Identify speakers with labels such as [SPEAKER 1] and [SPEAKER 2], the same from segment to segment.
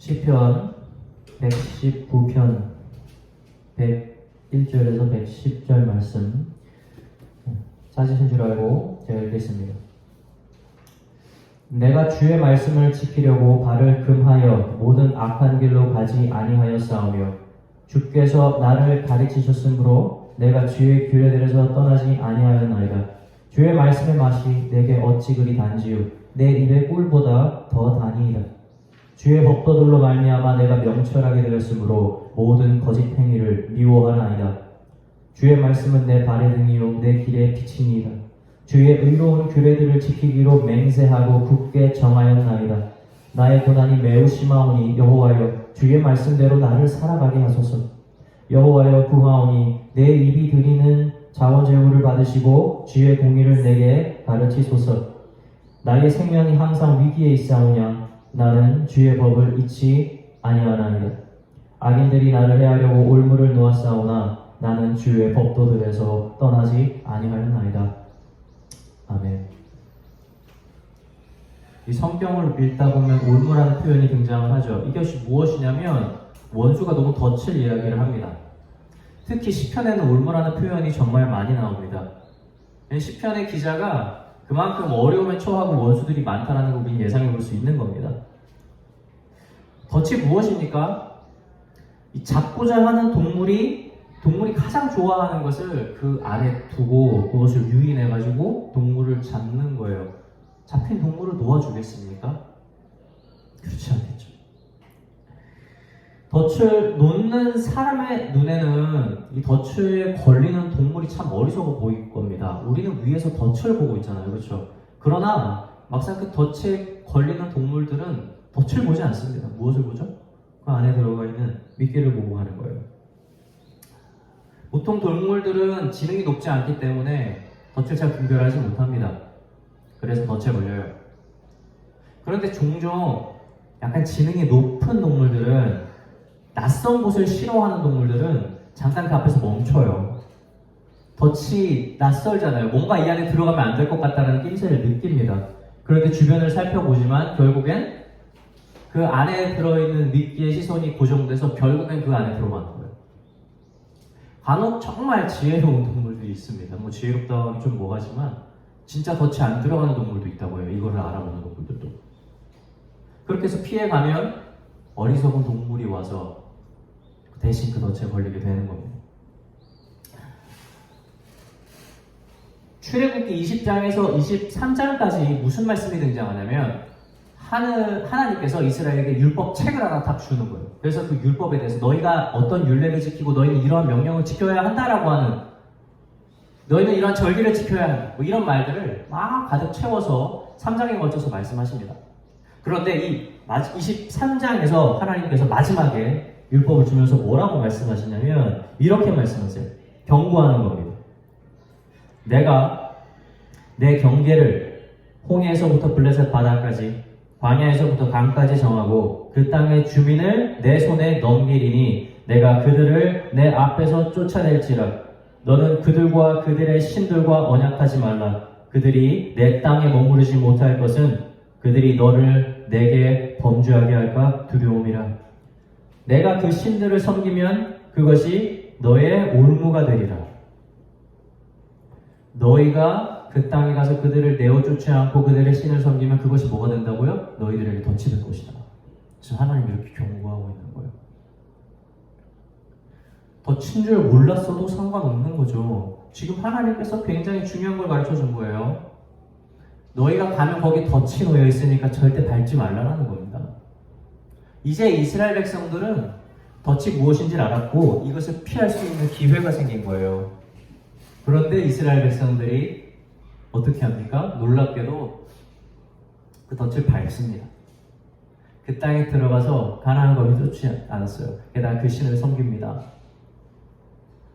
[SPEAKER 1] 시편 119편 101절에서 110절 말씀 찾으신 줄 알고 제가 읽겠습니다. 내가 주의 말씀을 지키려고 발을 금하여 모든 악한 길로 가지 아니하였사오며 주께서 나를 가르치셨으므로 내가 주의 규례들에서 떠나지 아니하였나이다. 주의 말씀의 맛이 내게 어찌 그리 단지요 내 입의 꿀보다 더 다니이다. 주의 법도들로 말미암아 내가 명철하게 되었으므로 모든 거짓 행위를 미워하나이다. 주의 말씀은 내 발의 등이요 내 길의 빛이니이다. 주의 의로운 규례들을 지키기로 맹세하고 굳게 정하였나이다. 나의 고난이 매우 심하오니 여호와여 주의 말씀대로 나를 살아가게 하소서. 여호와여 구하오니 내 입이 드리는 자원제물을 받으시고 주의 공의를 내게 가르치소서. 나의 생명이 항상 위기에 있사오냐 나는 주의 법을 잊지 아니하나이다. 악인들이 나를 해하려고 올무를 놓았사오나 나는 주의 법도들에서 떠나지 아니하였나이다. 아멘. 이 성경을 읽다 보면 올무라는 표현이 등장을 하죠. 이것이 무엇이냐면 원수가 너무 덫을 이야기를 합니다. 특히 시편에는 올무라는 표현이 정말 많이 나옵니다. 시편의 기자가 그만큼 어려움에 처하고 원수들이 많다는 걸 우리는 예상해 볼 수 있는 겁니다. 덫이 무엇입니까? 이 잡고자 하는 동물이 가장 좋아하는 것을 그 안에 두고 그것을 유인해가지고 동물을 잡는 거예요. 잡힌 동물을 놓아주겠습니까? 그렇지 않겠죠. 덫을 놓는 사람의 눈에는 이 덫에 걸리는 동물이 참 어리석어 보일 겁니다. 우리는 위에서 덫을 보고 있잖아요. 그렇죠? 그러나 막상 그 덫에 걸리는 동물들은 덫을 보지 않습니다. 무엇을 보죠? 그 안에 들어가 있는 미끼를 보고 가는 거예요. 보통 동물들은 지능이 높지 않기 때문에 덫을 잘 분별하지 못합니다. 그래서 덫에 걸려요. 그런데 종종 약간 지능이 높은 동물들은 낯선 곳을 싫어하는 동물들은 잠깐 그 앞에서 멈춰요. 덫이 낯설잖아요. 뭔가 이 안에 들어가면 안 될 것 같다는 낌새를 느낍니다. 그런데 주변을 살펴보지만 결국엔 그 안에 들어있는 미끼의 시선이 고정돼서 결국엔 그 안에 들어가는 거예요. 간혹 정말 지혜로운 동물들이 있습니다. 뭐 지혜롭다고 좀 뭐하지만 진짜 덫이 안 들어가는 동물도 있다고 해요. 이거를 알아보는 동물들도. 그렇게 해서 피해가면 어리석은 동물이 와서 대신 그 덫에 걸리게 되는 겁니다. 출애굽기 20장에서 23장까지 무슨 말씀이 등장하냐면 하나님께서 이스라엘에게 율법 책을 하나 딱 주는 거예요. 그래서 그 율법에 대해서 너희가 어떤 율례를 지키고 너희는 이러한 명령을 지켜야 한다라고 하는, 너희는 이러한 절기를 지켜야 한다, 뭐 이런 말들을 막 가득 채워서 3장에 걸쳐서 말씀하십니다. 그런데 이 23장에서 하나님께서 마지막에 율법을 주면서 뭐라고 말씀하시냐면 이렇게 말씀하세요. 경고하는 겁니다. 내가 내 경계를 홍해에서부터 블레셋 바다까지 광야에서부터 강까지 정하고 그 땅의 주민을 내 손에 넘기리니 내가 그들을 내 앞에서 쫓아낼지라. 너는 그들과 그들의 신들과 언약하지 말라. 그들이 내 땅에 머무르지 못할 것은 그들이 너를 내게 범죄하게 할까 두려움이라. 내가 그 신들을 섬기면 그것이 너의 올무가 되리라. 너희가 그 땅에 가서 그들을 내어쫓지 않고 그들의 신을 섬기면 그것이 뭐가 된다고요? 너희들에게 덫이 될 것이다. 지금 하나님이 이렇게 경고하고 있는 거예요. 덫인 줄 몰랐어도 상관없는 거죠. 지금 하나님께서 굉장히 중요한 걸 가르쳐 준 거예요. 너희가 가면 거기 덫이 놓여 있으니까 절대 밟지 말라는 겁니다. 이제 이스라엘 백성들은 덫이 무엇인지를 알았고 이것을 피할 수 있는 기회가 생긴 거예요. 그런데 이스라엘 백성들이 어떻게 합니까? 놀랍게도 그 덫을 밟습니다. 그 땅에 들어가서 가나안 거미 쫓지 않았어요. 게다가 그 신을 섬깁니다.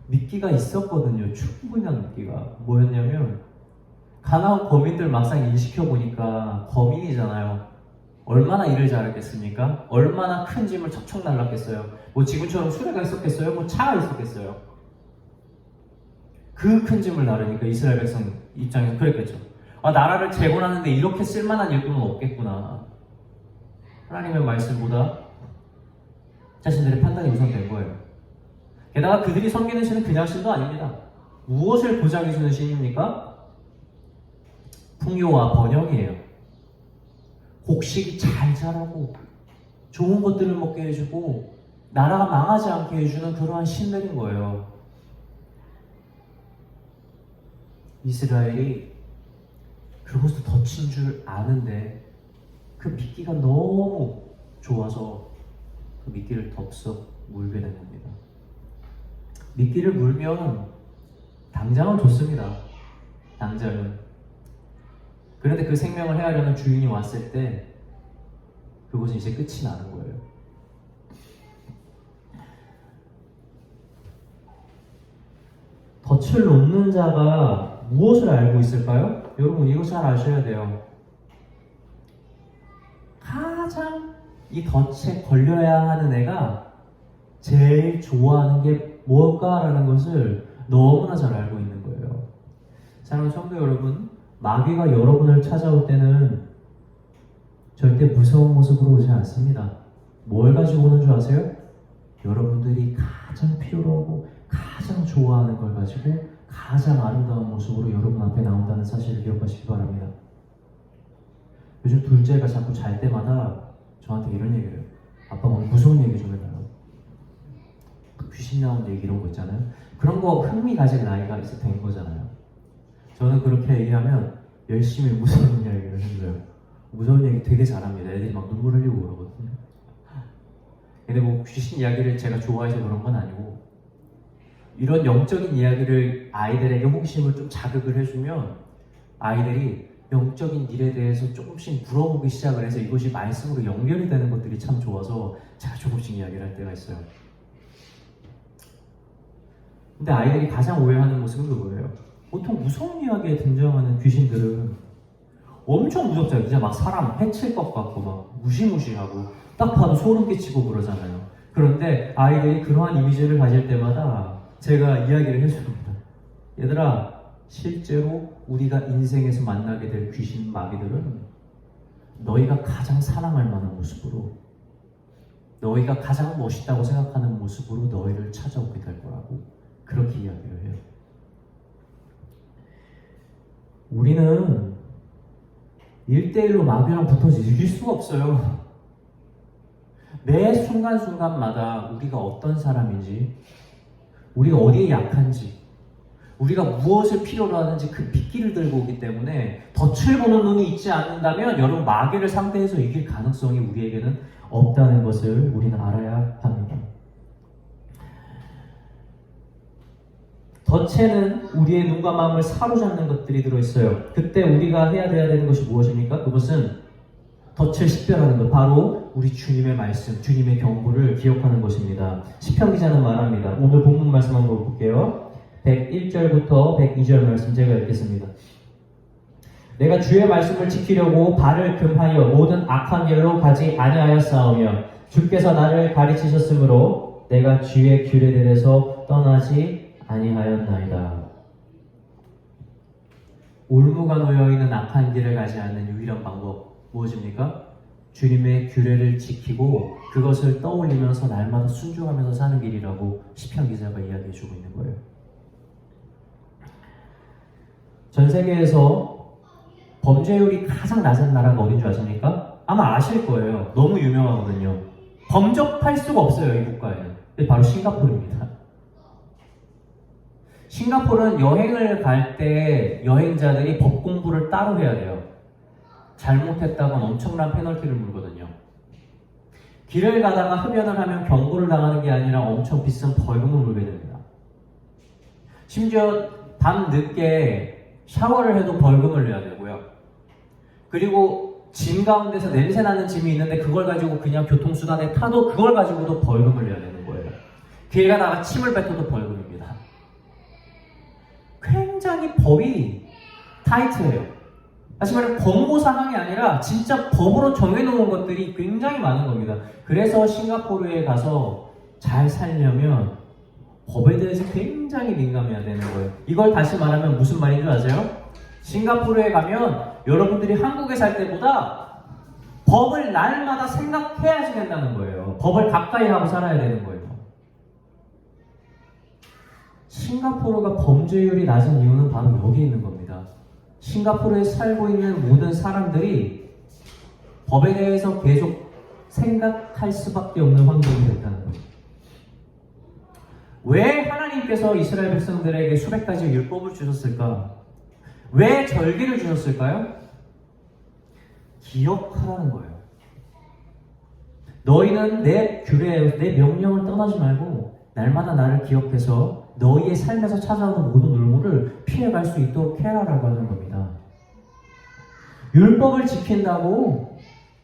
[SPEAKER 1] 미끼가 있었거든요. 충분한 미끼가. 뭐였냐면 가나안 거민들 막상 일 시켜보니까 거민이잖아요. 얼마나 일을 잘했겠습니까? 얼마나 큰 짐을 척척 날랐겠어요. 뭐 지금처럼 수레가 있었겠어요? 뭐 차가 있었겠어요? 그 큰 짐을 나르니까 이스라엘 백성 입장에서 그랬겠죠. 아, 나라를 재건하는데 이렇게 쓸만한 일꾼은 없겠구나. 하나님의 말씀보다 자신들의 판단이 우선된 거예요. 게다가 그들이 섬기는 신은 그냥 신도 아닙니다. 무엇을 보장해주는 신입니까? 풍요와 번영이에요. 곡식이 잘 자라고 좋은 것들을 먹게 해주고 나라가 망하지 않게 해주는 그러한 신들인 거예요. 이스라엘이 그것을 덫인 줄 아는데 그 미끼가 너무 좋아서 그 미끼를 덥석 물게 된 겁니다. 미끼를 물면 당장은 좋습니다. 당장은. 그런데 그 생명을 해하려는 주인이 왔을 때 그것은 이제 끝이 나는 거예요. 덫을 놓는 자가 무엇을 알고 있을까요? 여러분 이거 잘 아셔야 돼요. 가장 이 덫에 걸려야 하는 애가 제일 좋아하는 게 뭘까라는 것을 너무나 잘 알고 있는 거예요. 사랑하는 성도 여러분, 마귀가 여러분을 찾아올 때는 절대 무서운 모습으로 오지 않습니다. 뭘 가지고 오는 줄 아세요? 여러분들이 가장 필요로 하고 가장 좋아하는 걸 가지고 가장 아름다운 모습으로 여러분 앞에 나온다는 사실을 기억하시기 바랍니다. 요즘 둘째가 자꾸 잘 때마다 저한테 이런 얘기를 해요. 아빠 오늘 무서운 얘기 좀 해봐요. 귀신 나온 얘기 이런 거 있잖아요. 그런 거 흥미 가질 나이가 이제 된 거잖아요. 저는 그렇게 얘기하면 열심히 무서운 이야기를 해줘요. 무서운 얘기 되게 잘합니다. 애들이 막 눈물 흘리고 그러거든요. 근데 뭐 귀신 이야기를 제가 좋아해서 그런 건 아니고 이런 영적인 이야기를 아이들에게 호기심을 좀 자극을 해주면 아이들이 영적인 일에 대해서 조금씩 물어보기 시작을 해서 이것이 말씀으로 연결이 되는 것들이 참 좋아서 제가 조금씩 이야기를 할 때가 있어요. 근데 아이들이 가장 오해하는 모습은 그거예요. 보통 무서운 이야기에 등장하는 귀신들은 엄청 무섭잖아요. 진짜 막 사람 해칠 것 같고 막 무시무시하고 딱 봐도 소름 끼치고 그러잖아요. 그런데 아이들이 그러한 이미지를 가질 때마다 제가 이야기를 해줍니다. 얘들아, 실제로 우리가 인생에서 만나게 될 귀신 마귀들은 너희가 가장 사랑할 만한 모습으로, 너희가 가장 멋있다고 생각하는 모습으로 너희를 찾아오게 될 거라고 그렇게 이야기를 해요. 우리는 1대1로 마귀랑 붙어서 이길 수가 없어요. 매 순간순간마다 우리가 어떤 사람인지, 우리가 어디에 약한지, 우리가 무엇을 필요로 하는지 그 미끼를 들고 오기 때문에 덫을 보는 눈이 있지 않는다면 여러분 마귀를 상대해서 이길 가능성이 우리에게는 없다는 것을 우리는 알아야 합니다. 덫에는 우리의 눈과 마음을 사로잡는 것들이 들어있어요. 그때 우리가 해야 되는 것이 무엇입니까? 그것은 덫을 식별하는 것, 바로 우리 주님의 말씀, 주님의 경고를 기억하는 것입니다. 시편 기자는 말합니다. 오늘 본문 말씀 한번 볼게요. 101절부터 102절 말씀 제가 읽겠습니다. 내가 주의 말씀을 지키려고 발을 금하여 모든 악한 길로 가지 아니하였사오며 주께서 나를 가르치셨으므로 내가 주의 규례들에서 떠나지 아니하였나이다. 올무가 놓여있는 악한 길을 가지 않는 유일한 방법 무엇입니까? 주님의 규례를 지키고 그것을 떠올리면서 날마다 순종하면서 사는 길이라고 시편 기자가 이야기해주고 있는 거예요. 전 세계에서 범죄율이 가장 낮은 나라가 어딘 줄 아십니까? 아마 아실 거예요. 너무 유명하거든요. 범접할 수가 없어요, 이 국가에는. 바로 싱가포르입니다. 싱가포르는 여행을 갈 때 여행자들이 법 공부를 따로 해야 돼요. 잘못했다곤 엄청난 페널티를 물거든요. 길을 가다가 흡연을 하면 경고를 당하는 게 아니라 엄청 비싼 벌금을 물게 됩니다. 심지어 밤 늦게 샤워를 해도 벌금을 내야 되고요. 그리고 짐 가운데서 냄새 나는 짐이 있는데 그걸 가지고 그냥 교통수단에 타도 그걸 가지고도 벌금을 내야 되는 거예요. 길 가다가 침을 뱉어도 벌금입니다. 굉장히 법이 타이트해요. 다시 말해 권고사항이 아니라 진짜 법으로 정해놓은 것들이 굉장히 많은 겁니다. 그래서 싱가포르에 가서 잘 살려면 법에 대해서 굉장히 민감해야 되는 거예요. 이걸 다시 말하면 무슨 말인 줄 아세요? 싱가포르에 가면 여러분들이 한국에 살 때보다 법을 날마다 생각해야지 된다는 거예요. 법을 가까이 하고 살아야 되는 거예요. 싱가포르가 범죄율이 낮은 이유는 바로 여기 있는 겁니다. 싱가포르에 살고 있는 모든 사람들이 법에 대해서 계속 생각할 수밖에 없는 환경이 됐다는 거예요. 왜 하나님께서 이스라엘 백성들에게 수백 가지의 율법을 주셨을까? 왜 절기를 주셨을까요? 기억하라는 거예요. 너희는 내 규례, 내 명령을 떠나지 말고 날마다 나를 기억해서 너희의 삶에서 찾아오는 모든 울무를 피해갈 수 있도록 해라라고 하는 겁니다. 율법을 지킨다고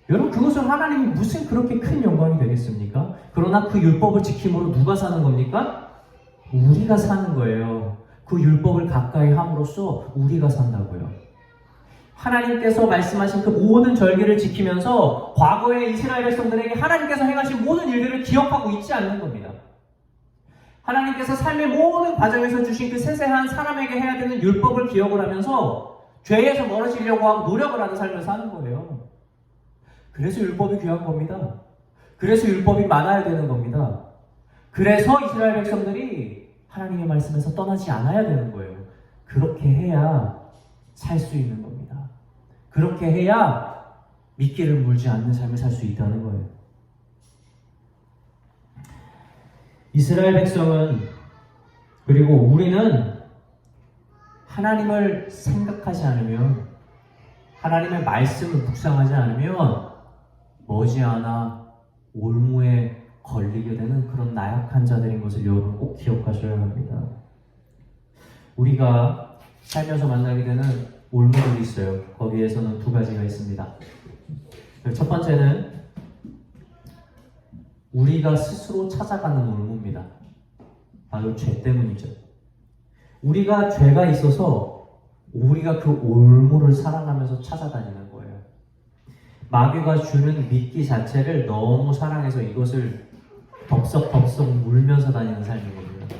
[SPEAKER 1] 여러분 그것은 하나님이 무슨 그렇게 큰 영광이 되겠습니까? 그러나 그 율법을 지킴으로 누가 사는 겁니까? 우리가 사는 거예요. 그 율법을 가까이 함으로써 우리가 산다고요. 하나님께서 말씀하신 그 모든 절기를 지키면서 과거의 이스라엘 백성들에게 하나님께서 행하신 모든 일들을 기억하고 있지 않는 겁니다. 하나님께서 삶의 모든 과정에서 주신 그 세세한 사람에게 해야 되는 율법을 기억을 하면서 죄에서 멀어지려고 하고 노력을 하는 삶을 사는 거예요. 그래서 율법이 귀한 겁니다. 그래서 율법이 많아야 되는 겁니다. 그래서 이스라엘 백성들이 하나님의 말씀에서 떠나지 않아야 되는 거예요. 그렇게 해야 살 수 있는 겁니다. 그렇게 해야 미끼를 물지 않는 삶을 살 수 있다는 거예요. 이스라엘 백성은 그리고 우리는 하나님을 생각하지 않으면 하나님의 말씀을 묵상하지 않으면 머지않아 올무에 걸리게 되는 그런 나약한 자들인 것을 여러분 꼭 기억하셔야 합니다. 우리가 살면서 만나게 되는 올무들이 있어요. 거기에서는 두 가지가 있습니다. 첫 번째는 우리가 스스로 찾아가는 올무입니다. 바로 죄 때문이죠. 우리가 죄가 있어서 우리가 그 올무를 사랑하면서 찾아다니는 거예요. 마귀가 주는 미끼 자체를 너무 사랑해서 이것을 덥석덥석 물면서 다니는 삶인 겁니다.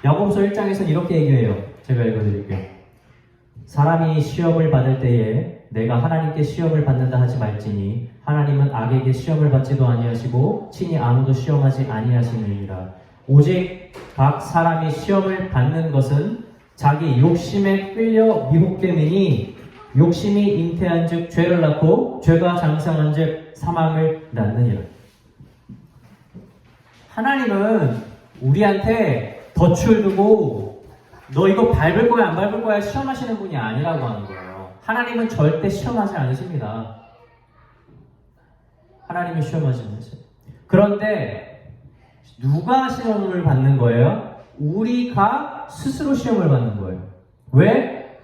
[SPEAKER 1] 야고보서 1장에서는 이렇게 얘기해요. 제가 읽어드릴게요. 사람이 시험을 받을 때에 내가 하나님께 시험을 받는다 하지 말지니 하나님은 악에게 시험을 받지도 아니하시고 친히 아무도 시험하지 아니하시느니라. 오직 각 사람이 시험을 받는 것은 자기 욕심에 끌려 미혹됨이니 욕심이 잉태한 즉 죄를 낳고 죄가 장성한 즉 사망을 낳느니라. 하나님은 우리한테 덫을 두고 너 이거 밟을 거야 안 밟을 거야 시험하시는 분이 아니라고 하는 거예요. 하나님은 절대 시험하지 않으십니다. 하나님이 시험하지 않으세요. 그런데 누가 시험을 받는 거예요? 우리가 스스로 시험을 받는 거예요. 왜?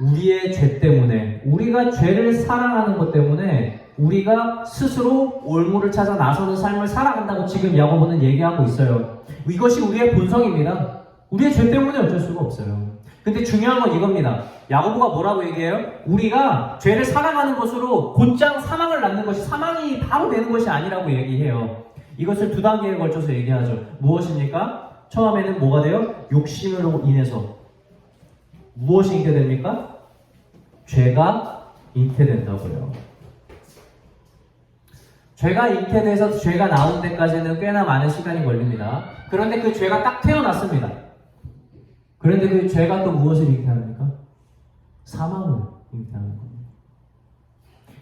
[SPEAKER 1] 우리의 죄 때문에, 우리가 죄를 사랑하는 것 때문에 우리가 스스로 올무를 찾아 나서는 삶을 살아간다고 지금 야고보는 얘기하고 있어요. 이것이 우리의 본성입니다. 우리의 죄 때문에 어쩔 수가 없어요. 근데 중요한 건 이겁니다. 야고보가 뭐라고 얘기해요? 우리가 죄를 사랑하는 것으로 곧장 사망을 낳는 것이 사망이 바로 되는 것이 아니라고 얘기해요. 이것을 두 단계에 걸쳐서 얘기하죠. 무엇입니까? 처음에는 뭐가 돼요? 욕심으로 인해서 무엇이 잉태됩니까? 죄가 잉태된다고요. 죄가 잉태돼서 죄가 나온 데까지는 꽤나 많은 시간이 걸립니다. 그런데 그 죄가 딱 태어났습니다. 그런데 그 죄가 또 무엇을 잉태합니까? 사망을 잉태하는 겁니다.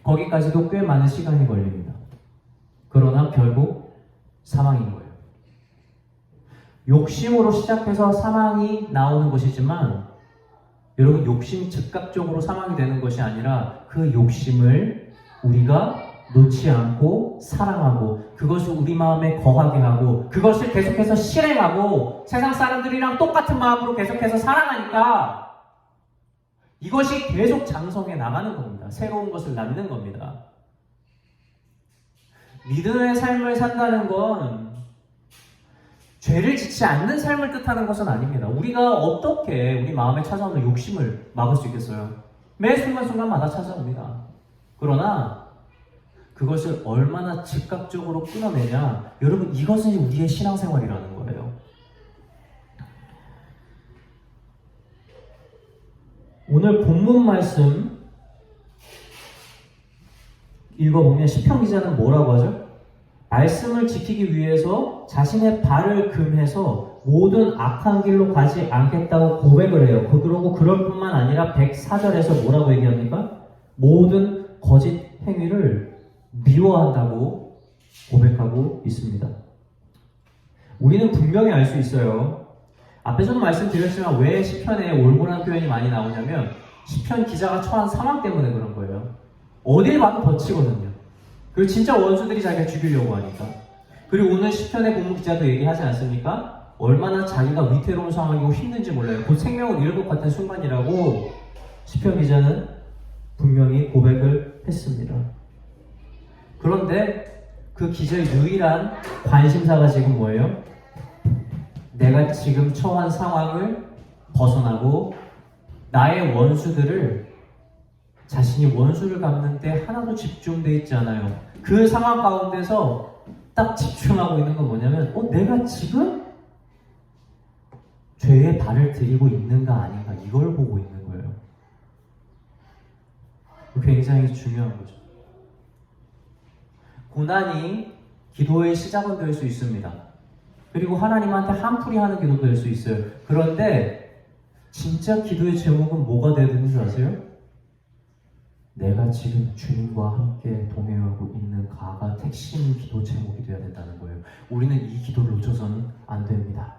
[SPEAKER 1] 거기까지도 꽤 많은 시간이 걸립니다. 그러나 결국 사망인 거예요. 욕심으로 시작해서 사망이 나오는 것이지만 여러분 욕심이 즉각적으로 사망이 되는 것이 아니라 그 욕심을 우리가 놓지 않고 사랑하고 그것을 우리 마음에 거하게 하고 그것을 계속해서 실행하고 세상 사람들이랑 똑같은 마음으로 계속해서 살아가니까 이것이 계속 장성해 나가는 겁니다. 새로운 것을 낳는 겁니다. 믿음의 삶을 산다는 건 죄를 짓지 않는 삶을 뜻하는 것은 아닙니다. 우리가 어떻게 우리 마음에 찾아오는 욕심을 막을 수 있겠어요? 매 순간순간마다 찾아옵니다. 그러나 그것을 얼마나 즉각적으로 끊어내냐, 여러분 이것은 우리의 신앙생활이라는 거예요. 오늘 본문 말씀 읽어보면 시편 기자는 뭐라고 하죠? 말씀을 지키기 위해서 자신의 발을 금해서 모든 악한 길로 가지 않겠다고 고백을 해요. 그러고 그럴 뿐만 아니라 104절에서 뭐라고 얘기합니까? 모든 거짓 행위를 미워한다고 고백하고 있습니다. 우리는 분명히 알 수 있어요. 앞에서도 말씀드렸지만 왜 시편에 올무라는 표현이 많이 나오냐면 시편 기자가 처한 상황 때문에 그런 거예요. 어딜 봐도 덫이거든요. 그리고 진짜 원수들이 자기가 죽이려고 하니까. 그리고 오늘 시편의 본문 기자도 얘기하지 않습니까? 얼마나 자기가 위태로운 상황이고 힘든지 몰라요. 곧 생명을 잃을 것 같은 순간이라고 시편 기자는 분명히 고백을 했습니다. 그런데 그 기자의 유일한 관심사가 지금 뭐예요? 내가 지금 처한 상황을 벗어나고 나의 원수들을 자신이 원수를 갚는데 하나도 집중되어 있지 않아요. 그 상황 가운데서 딱 집중하고 있는 건 뭐냐면 내가 지금 죄에 발을 들이고 있는가 아닌가 이걸 보고 있는 거예요. 굉장히 중요한 거죠. 고난이 기도의 시작은 될 수 있습니다. 그리고 하나님한테 한풀이 하는 기도도 될 수 있어요. 그런데 진짜 기도의 제목은 뭐가 되야 되는 줄 아세요? 내가 지금 주님과 함께 동행하고 있는 가가 핵심 기도 제목이 되어야 된다는 거예요. 우리는 이 기도를 놓쳐서는 안 됩니다.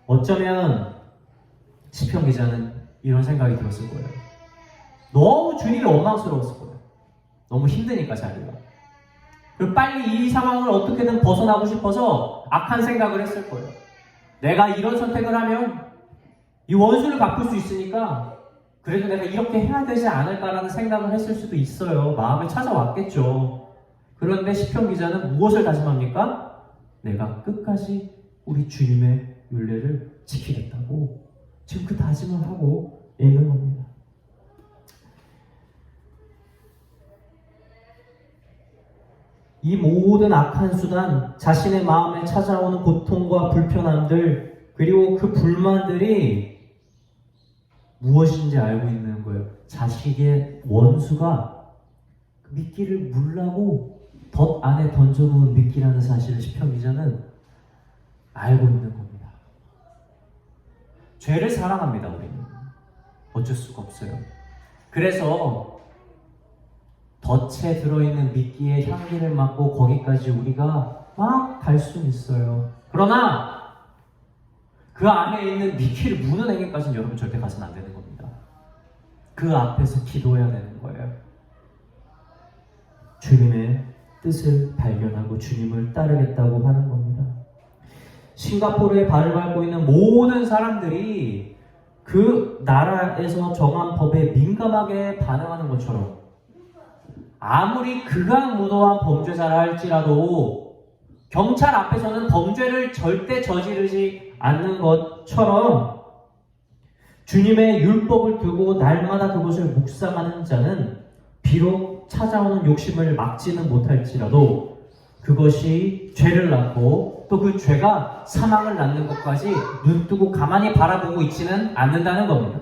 [SPEAKER 1] 어쩌면 시편 기자는 이런 생각이 들었을 거예요. 너무 주님이 원망스러웠을 거예요. 너무 힘드니까 자기가. 그리고 빨리 이 상황을 어떻게든 벗어나고 싶어서 악한 생각을 했을 거예요. 내가 이런 선택을 하면 이 원수를 갚을 수 있으니까 그래도 내가 이렇게 해야 되지 않을까라는 생각을 했을 수도 있어요. 마음에 찾아왔겠죠. 그런데 시편 기자는 무엇을 다짐합니까? 내가 끝까지 우리 주님의 율례를 지키겠다고 지금 그 다짐을 하고 있는 겁니다. 이 모든 악한 수단, 자신의 마음에 찾아오는 고통과 불편함들, 그리고 그 불만들이 무엇인지 알고 있는 거예요. 자식의 원수가 그 미끼를 물라고 덫 안에 던져놓은 미끼라는 사실을 시편 기자는 알고 있는 겁니다. 죄를 사랑합니다, 우리는. 어쩔 수가 없어요. 그래서 덫에 들어있는 미끼의 향기를 맡고 거기까지 우리가 막 갈 수는 있어요. 그러나 그 안에 있는 미끼를 무는 행위까지는 여러분 절대 가서는 안 되는 겁니다. 그 앞에서 기도해야 되는 거예요. 주님의 뜻을 발견하고 주님을 따르겠다고 하는 겁니다. 싱가포르에 발을 밟고 있는 모든 사람들이 그 나라에서 정한 법에 민감하게 반응하는 것처럼 아무리 극악무도한 범죄자라 할지라도 경찰 앞에서는 범죄를 절대 저지르지 않는 것처럼 주님의 율법을 두고 날마다 그것을 묵상하는 자는 비록 찾아오는 욕심을 막지는 못할지라도 그것이 죄를 낳고 또 그 죄가 사망을 낳는 것까지 눈뜨고 가만히 바라보고 있지는 않는다는 겁니다.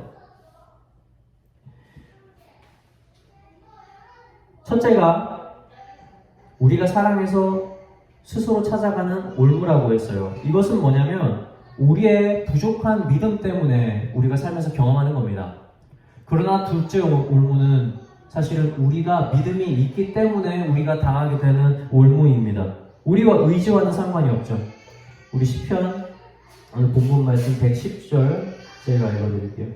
[SPEAKER 1] 첫째가 우리가 사랑해서 스스로 찾아가는 올무라고 했어요. 이것은 뭐냐면 우리의 부족한 믿음 때문에 우리가 살면서 경험하는 겁니다. 그러나 둘째 올무는 사실은 우리가 믿음이 있기 때문에 우리가 당하게 되는 올무입니다. 우리와 의지와는 상관이 없죠. 우리 시편 오늘 본문 말씀 110절 제가 읽어드릴게요.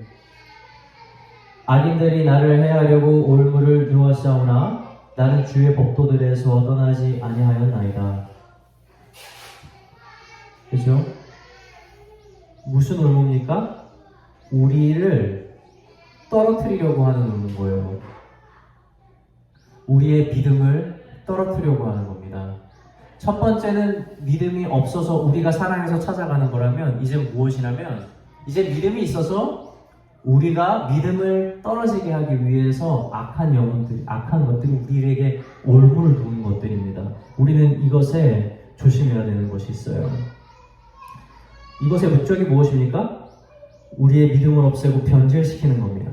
[SPEAKER 1] 악인들이 나를 해하려고 올무를 누웠사오나 나는 주의 법도들에서 떠나지 아니하였나이다. 그죠? 무슨 올무입니까? 우리를 떨어뜨리려고 하는 올무인 거예요. 우리의 믿음을 떨어뜨리려고 하는 겁니다. 첫 번째는 믿음이 없어서 우리가 사랑해서 찾아가는 거라면 이제 무엇이냐면 이제 믿음이 있어서 우리가 믿음을 떨어지게 하기 위해서 악한 영혼들, 악한 것들이 우리에게 올무를 두는 것들입니다. 우리는 이것에 조심해야 되는 것이 있어요. 이것의 목적이 무엇입니까? 우리의 믿음을 없애고 변질시키는 겁니다.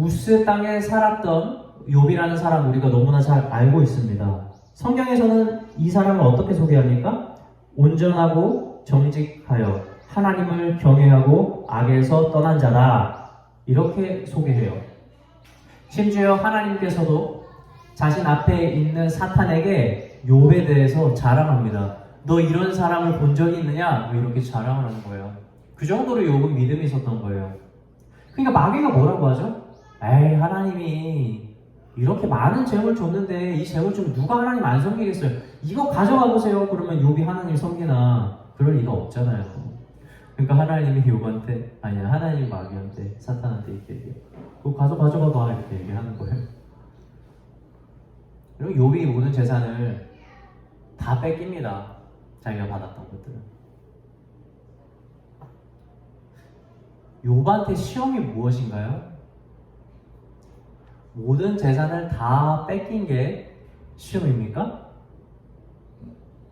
[SPEAKER 1] 우스 땅에 살았던 욥이라는 사람 우리가 너무나 잘 알고 있습니다. 성경에서는 이 사람을 어떻게 소개합니까? 온전하고 정직하여 하나님을 경외하고 악에서 떠난 자다. 이렇게 소개해요. 심지어 하나님께서도 자신 앞에 있는 사탄에게 욥에 대해서 자랑합니다. 너 이런 사람을 본 적이 있느냐? 이렇게 자랑을 하는 거예요. 그 정도로 욥은 믿음이 있었던 거예요. 그러니까 마귀가 뭐라고 하죠? 에이, 하나님이 이렇게 많은 재물 줬는데 이 재물 좀 누가 하나님 안 섬기겠어요? 이거 가져가 보세요. 그러면 욥이 하나님 섬기나? 그럴 리가 없잖아요. 그러니까 하나님이 욥한테, 아니야, 하나님이 마귀한테, 사탄한테 이렇게 얘기해요. 그거 가져가 봐. 이렇게 얘기하는 거예요. 그리고 욥이 모든 재산을 다 뺏깁니다. 자기가 받았던 것들을. 욥한테 시험이 무엇인가요? 모든 재산을 다 뺏긴 게 시험입니까?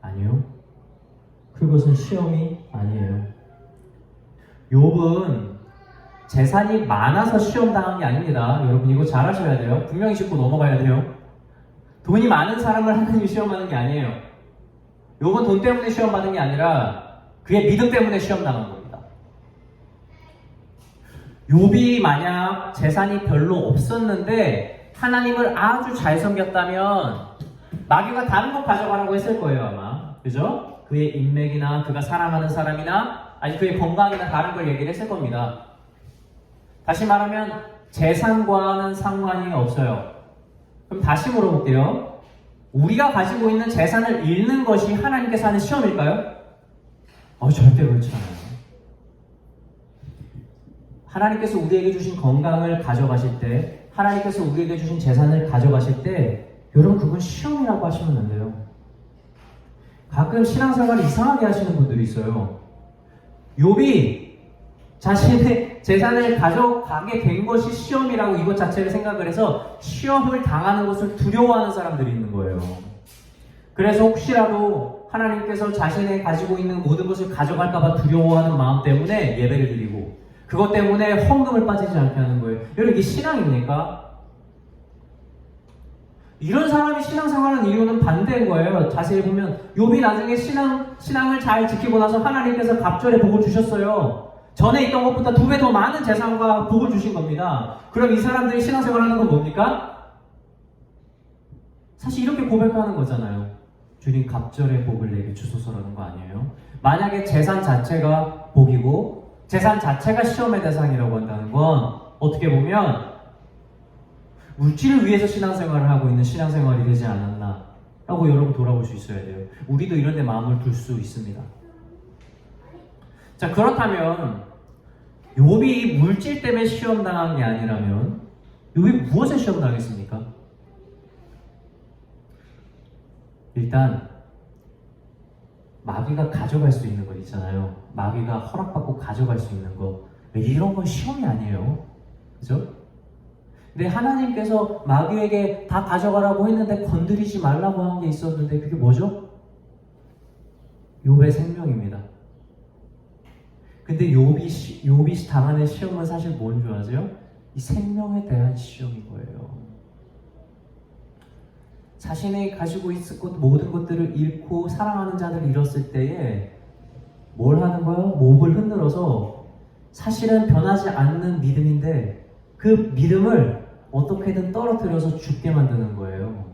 [SPEAKER 1] 아니요. 그것은 시험이 아니에요. 욥은 재산이 많아서 시험 당한 게 아닙니다. 여러분 이거 잘 아셔야 돼요. 분명히 짚고 넘어가야 돼요. 돈이 많은 사람을 하나님이 시험하는 게 아니에요. 욥은 돈 때문에 시험 받은 게 아니라 그의 믿음 때문에 시험 당한 겁니다. 욥이 만약 재산이 별로 없었는데 하나님을 아주 잘 섬겼다면 마귀가 다른 것 가져가라고 했을 거예요, 아마. 그죠? 그의 인맥이나 그가 사랑하는 사람이나 아니 그의 건강이나 다른 걸 얘기를 했을 겁니다. 다시 말하면 재산과는 상관이 없어요. 그럼 다시 물어볼게요. 우리가 가지고 있는 재산을 잃는 것이 하나님께서 하는 시험일까요? 절대 그렇지 않아요. 하나님께서 우리에게 주신 건강을 가져가실 때, 하나님께서 우리에게 주신 재산을 가져가실 때, 여러분 그건 시험이라고 하시면 안 돼요. 가끔 신앙생활을 이상하게 하시는 분들이 있어요. 욥이 자신의 재산을 가져가게 된 것이 시험이라고 이것 자체를 생각을 해서 시험을 당하는 것을 두려워하는 사람들이 있는 거예요. 그래서 혹시라도 하나님께서 자신의 가지고 있는 모든 것을 가져갈까봐 두려워하는 마음 때문에 예배를 드리고 그것 때문에 헌금을 빠지지 않게 하는 거예요. 여러분 이게 신앙입니까? 이런 사람이 신앙생활하는 이유는 반대인 거예요. 자세히 보면 욥이 나중에 신앙을 잘 지키고 나서 하나님께서 갑절에 복을 주셨어요. 전에 있던 것보다 2배 더 많은 재산과 복을 주신 겁니다. 그럼 이 사람들이 신앙생활하는 건 뭡니까? 사실 이렇게 고백하는 거잖아요. 주님 갑절에 복을 내게 주소서라는 거 아니에요? 만약에 재산 자체가 복이고 재산 자체가 시험의 대상이라고 한다는 건 어떻게 보면 물질을 위해서 신앙생활을 하고 있는 신앙생활이 되지 않았나 라고 여러분 돌아볼 수 있어야 돼요. 우리도 이런 데 마음을 둘 수 있습니다. 자, 그렇다면 욥이 물질 때문에 시험 당한 게 아니라면 욥이 무엇에 시험 당했습니까? 일단 마귀가 가져갈 수 있는 것 있잖아요. 마귀가 허락받고 가져갈 수 있는 거, 이런 건 시험이 아니에요. 그죠? 근데 하나님께서 마귀에게 다 가져가라고 했는데 건드리지 말라고 한 게 있었는데 그게 뭐죠? 욥의 생명입니다. 근데 욥이 당하는 시험은 사실 뭔 줄 아세요? 이 생명에 대한 시험인 거예요. 자신이 가지고 있을 것 모든 것들을 잃고 사랑하는 자들을 잃었을 때에 뭘 하는 거예요? 몹을 흔들어서 사실은 변하지 않는 믿음인데 그 믿음을 어떻게든 떨어뜨려서 죽게 만드는 거예요.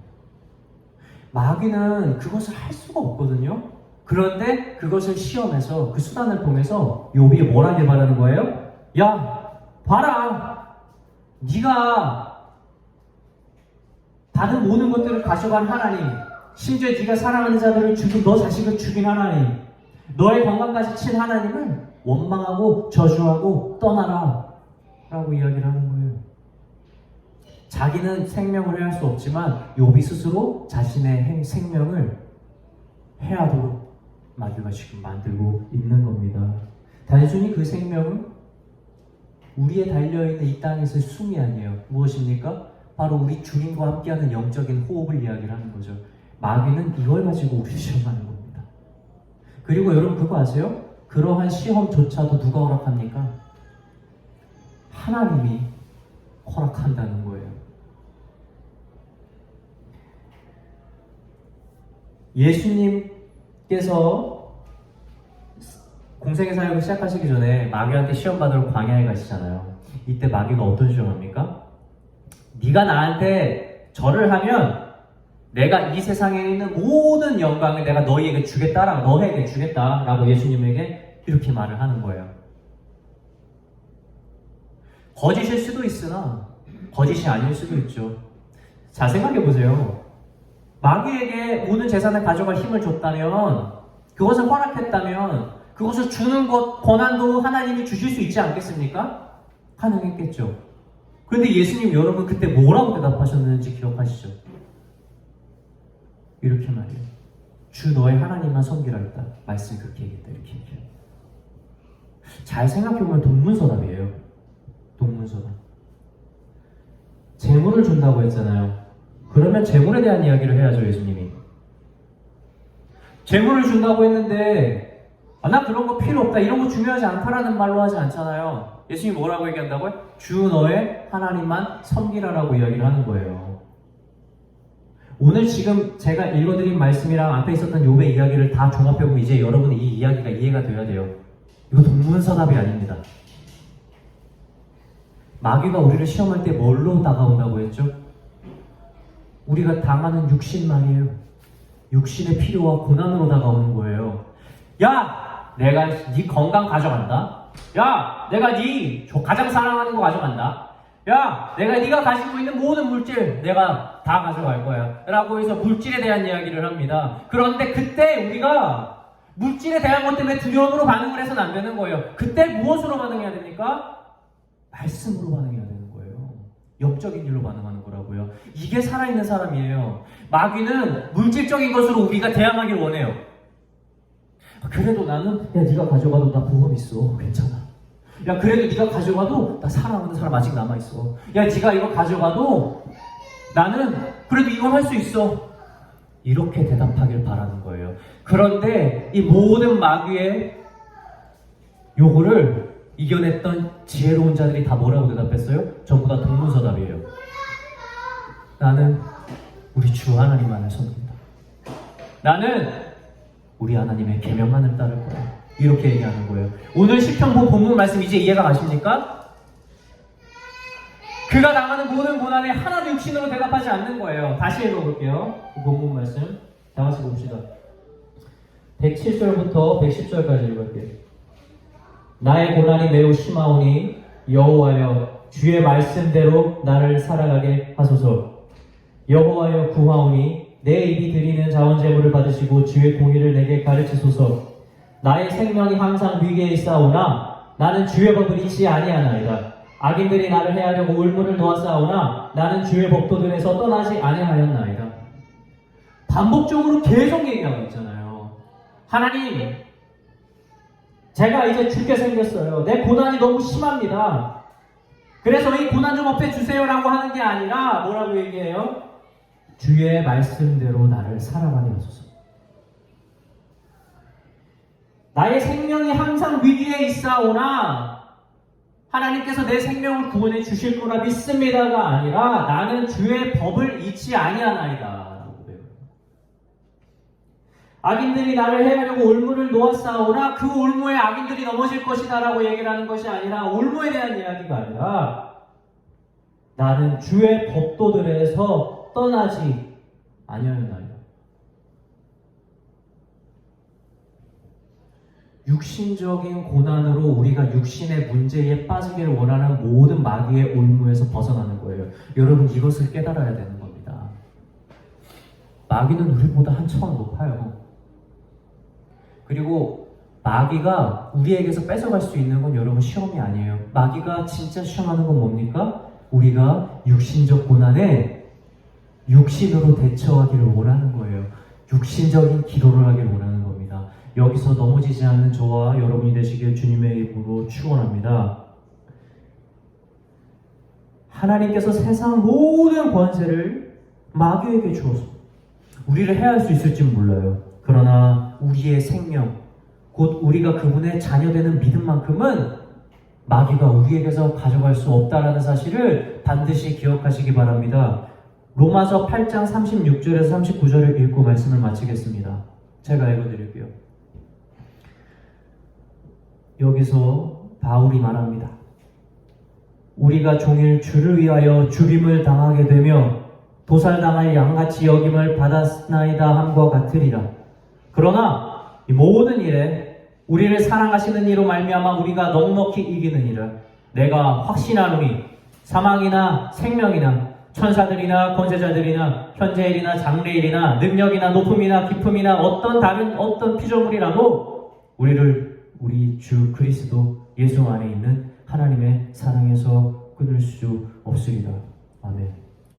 [SPEAKER 1] 마귀는 그것을 할 수가 없거든요. 그런데 그것을 시험해서 그 수단을 통해서 욥이 뭘 하길 바라는 거예요? 야, 봐라! 네가 받은 모든 것들을 가져간 하나님, 심지어 네가 사랑하는 자들을 죽인 너 자식을 죽인 하나님, 너의 건강까지 친 하나님을 원망하고 저주하고 떠나라 라고 이야기를 하는 거예요. 자기는 생명을 해할 수 없지만 욥이 스스로 자신의 생명을 해하도록 마귀가 지금 만들고 있는 겁니다. 단순히 그 생명은 우리에 달려있는 이 땅에서의 숨이 아니에요. 무엇입니까? 바로 우리 주님과 함께하는 영적인 호흡을 이야기를 하는 거죠. 마귀는 이걸 가지고 우리를 시험하는 겁니다. 그리고 여러분 그거 아세요? 그러한 시험조차도 누가 허락합니까? 하나님이 허락한다는 거예요. 예수님께서 공생의 사역을 시작하시기 전에 마귀한테 시험 받으러 광야에 가시잖아요. 이때 마귀가 어떤 시험합니까? 네가 나한테 절을 하면 내가 이 세상에 있는 모든 영광을 내가 너희에게 너에게 주겠다라고 예수님에게 이렇게 말을 하는 거예요. 거짓일 수도 있으나 거짓이 아닐 수도 있죠. 자, 생각해 보세요. 마귀에게 모든 재산을 가져갈 힘을 줬다면, 그것을 허락했다면, 그것을 주는 권한도 하나님이 주실 수 있지 않겠습니까? 가능했겠죠. 그런데 예수님 여러분 그때 뭐라고 대답하셨는지 기억하시죠? 이렇게 말해요. 주 너의 하나님만 섬기라 했다. 말씀이 그렇게 얘기했다. 이렇게 얘기해요. 잘 생각해보면 동문서답이에요. 동문서답. 재물을 준다고 했잖아요. 그러면 재물에 대한 이야기를 해야죠, 예수님이. 재물을 준다고 했는데 나 그런 거 필요 없다, 이런 거 중요하지 않다라는 말로 하지 않잖아요. 예수님이 뭐라고 얘기한다고요? 주 너의 하나님만 섬기라라고 이야기를 하는 거예요. 오늘 지금 제가 읽어드린 말씀이랑 앞에 있었던 욥의 이야기를 다 종합해보면 이제 여러분이 이 이야기가 이해가 돼야 돼요. 이거 동문서답이 아닙니다. 마귀가 우리를 시험할 때 뭘로 다가온다고 했죠? 우리가 당하는 육신 말이에요. 육신의 필요와 고난으로 다가오는 거예요. 야! 내가 네 건강 가져간다. 야! 내가 네 가장 사랑하는 거 가져간다. 야! 네가 가지고 있는 모든 물질 내가 다 가져갈 거야. 라고 해서 물질에 대한 이야기를 합니다. 그런데 그때 우리가 물질에 대한 것 때문에 두려움으로 반응을 해서는 안 되는 거예요. 그때 무엇으로 반응해야 됩니까? 말씀으로 반응해야 되는 거예요. 영적인 일로 반응하는 거라고요. 이게 살아있는 사람이에요. 마귀는 물질적인 것으로 우리가 대항하길 원해요. 그래도 나는 야 네가 가져가도 나 보험 있어. 괜찮아. 야 그래도 네가 가져가도 나 사랑하는 사람 아직 남아있어. 야 네가 이거 가져가도 나는 그래도 이건 할 수 있어. 이렇게 대답하길 바라는 거예요. 그런데 이 모든 마귀의 요구를 이겨냈던 지혜로운 자들이 다 뭐라고 대답했어요? 전부 다 동문서답이에요. 나는 우리 주 하나님만을 섬긴다. 나는 우리 하나님의 계명만을 따를 거야. 이렇게 얘기하는 거예요. 오늘 시편 본문 말씀 이제 이해가 가십니까? 그가 당하는 모든 고난에 하나도 육신으로 대답하지 않는 거예요. 다시 읽어볼게요. 본문 말씀 다 같이 봅시다. 107절부터 110절까지 읽을게요. 나의 고난이 매우 심하오니 여호와여 주의 말씀대로 나를 살아가게 하소서. 여호와여 구하오니 내 입이 드리는 자원제물을 받으시고 주의 공의를 내게 가르치소서. 나의 생명이 항상 위기에 있사오나 나는 주의 법을 잊지 아니하나이다. 악인들이 나를 해하려고 울무를 놓았사오나 나는 주의 법도들에서 떠나지 아니하였나이다. 반복적으로 계속 얘기하고 있잖아요. 하나님, 제가 이제 죽게 생겼어요. 내 고난이 너무 심합니다. 그래서 이 고난 좀 없애주세요라고 하는 게 아니라 뭐라고 얘기해요? 주의 말씀대로 나를 살아가게 하소서. 나의 생명이 항상 위기에 있사오나 하나님께서 내 생명을 구원해 주실 거라 믿습니다가 아니라 나는 주의 법을 잊지 아니하나이다. 악인들이 나를 해하려고 올무를 놓았사오나 그 올무에 악인들이 넘어질 것이다 라고 얘기를 하는 것이 아니라 올무에 대한 이야기가 아니라 나는 주의 법도들에서 떠나지 아니하였나이다. 육신적인 고난으로 우리가 육신의 문제에 빠지기를 원하는 모든 마귀의 올무에서 벗어나는 거예요. 여러분 이것을 깨달아야 되는 겁니다. 마귀는 우리보다 한 차원 높아요. 그리고 마귀가 우리에게서 뺏어갈 수 있는 건 여러분 시험이 아니에요. 마귀가 진짜 시험하는 건 뭡니까? 우리가 육신적 고난에 육신으로 대처하기를 원하는 거예요. 육신적인 기도를 하기를 원하는 겁니다. 여기서 넘어지지 않는 저와 여러분이 되시길 주님의 이름으로 축원합니다. 하나님께서 세상 모든 권세를 마귀에게 주어서 우리를 해할 수 있을지는 몰라요. 그러나 우리의 생명, 곧 우리가 그분의 자녀되는 믿음만큼은 마귀가 우리에게서 가져갈 수 없다라는 사실을 반드시 기억하시기 바랍니다. 로마서 8장 36절에서 39절을 읽고 말씀을 마치겠습니다. 제가 읽어드릴게요. 여기서 바울이 말합니다. 우리가 종일 주를 위하여 죽임을 당하게 되며 도살당할 양같이 여김을 받았나이다 함과 같으리라. 그러나 이 모든 일에 우리를 사랑하시는 이로 말미암아 우리가 넉넉히 이기느니라. 내가 확신하노니 사망이나 생명이나 천사들이나 권세자들이나 현재일이나 장래일이나 능력이나 높음이나 깊음이나 어떤 피조물이라도 우리를 우리 주 그리스도 예수 안에 있는 하나님의 사랑에서 끊을 수 없으리라. 아멘.